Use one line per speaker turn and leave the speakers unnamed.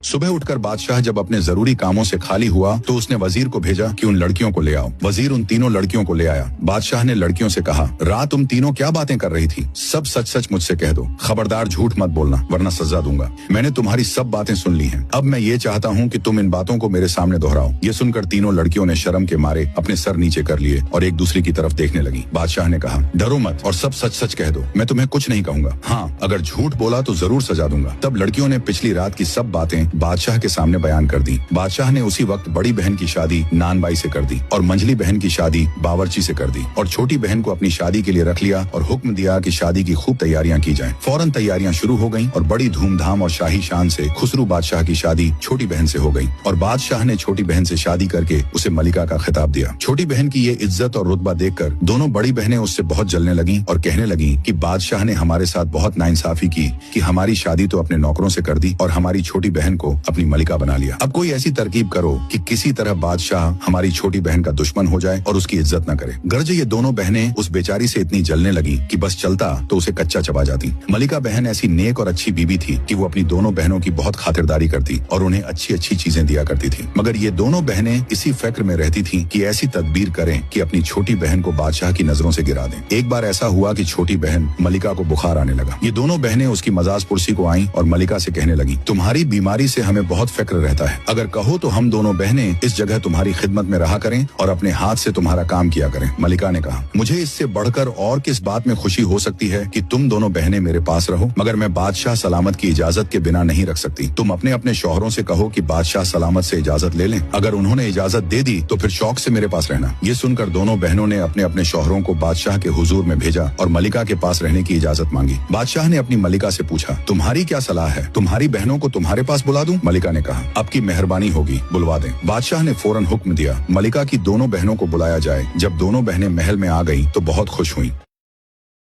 सुबह उठकर बादशाह जब अपने जरूरी कामों से खाली हुआ तो उसने वजीर को भेजा कि उन लड़कियों को ले आओ। वजीर उन तीनों लड़कियों को ले आया। बादशाह ने लड़कियों से कहा, रात तुम तीनों क्या बातें कर रही थी? सब सच सच मुझसे कह दो, खबरदार झूठ मत बोलना वरना सजा दूंगा। मैंने तुम्हारी सब बातें सुन ली हैं। अब मैं ये चाहता हूँ कि तुम इन बातों को मेरे सामने दोहराओ। ये सुनकर तीनों लड़कियों ने शर्म के मारे अपने सर नीचे कर लिए और एक दूसरी की तरफ देखने लगी। बादशाह ने कहा, डरो मत और सब सच सच कह दो, मैं तुम्हें कुछ नहीं कहूंगा। हाँ, अगर झूठ बोला तो जरूर सजा दूंगा। तब लड़कियों ने पिछली रात की सब बातें बादशाह के ने बयान कर दी। बादशाह ने उसी वक्त बड़ी बहन की शादी नानबाई से कर दी और मंझली बहन की शादी बावर्ची से कर दी और छोटी बहन को अपनी शादी के लिए रख लिया और हुक्म दिया कि शादी की खूब तैयारियां की जाएं। फौरन तैयारियां शुरू हो गईं और बड़ी धूमधाम और शाही शान से खुसरू बादशाह की शादी छोटी बहन से हो गई और बादशाह ने छोटी बहन से शादी करके उसे मलिका का खिताब दिया। छोटी बहन की ये इज्जत और रुतबा देखकर दोनों बड़ी बहनें उससे बहुत जलने लगी और कहने लगी कि बादशाह ने हमारे साथ बहुत नाइंसाफी की कि हमारी शादी तो अपने नौकरों से कर दी और हमारी छोटी बहन को अपनी मलिका बना लिया। अब कोई ऐसी तरकीब करो कि किसी तरह बादशाह हमारी छोटी बहन का दुश्मन हो जाए और उसकी इज्जत न करे। गर्ज ये दोनों बहनें उस बेचारी से इतनी जलने लगी कि बस चलता तो उसे कच्चा चबा जाती। मलिका बहन ऐसी नेक और अच्छी बीबी थी कि वो अपनी दोनों बहनों की बहुत खातिरदारी करती और उन्हें अच्छी अच्छी चीजें दिया करती थी। मगर ये दोनों बहनें इसी फिक्र में रहती थी कि ऐसी तदबीर करें कि अपनी छोटी बहन को बादशाह की नजरों से गिरा दें। एक बार ऐसा हुआ कि छोटी बहन मलिका को बुखार आने लगा। ये दोनों बहनें उसकी मजाज पुरसी को आईं और मलिका से कहने लगी, तुम्हारी बीमारी से हमें बहुत फिक्र रहता है, अगर कहो तो हम दोनों बहनें इस जगह तुम्हारी खिदमत में रहा करें और अपने हाथ से तुम्हारा काम किया करें। मलिका ने कहा, मुझे इससे बढ़कर और किस बात में खुशी हो सकती है कि तुम दोनों बहनें मेरे पास रहो, मगर मैं बादशाह सलामत की इजाजत के बिना नहीं रख सकती। तुम अपने अपने शौहरों से कहो कि बादशाह सलामत से इजाजत ले लें। अगर उन्होंने इजाजत दे दी तो फिर शौक से मेरे पास रहना। ये सुनकर दोनों बहनों ने अपने अपने शौहरों को बादशाह के हुजूर में भेजा और मलिका के पास रहने की इजाजत मांगी। बादशाह ने अपनी मलिका से पूछा, तुम्हारी क्या सलाह है? तुम्हारी बहनों को तुम्हारे पास बुला दूं? मलिका ने कहा, अब की मेहरबानी होगी, बुलवा दें। बादशाह ने फौरन हुक्म दिया, मलिका की दोनों बहनों को बुलाया जाए। जब दोनों बहनें महल में आ गईं तो बहुत खुश हुईं।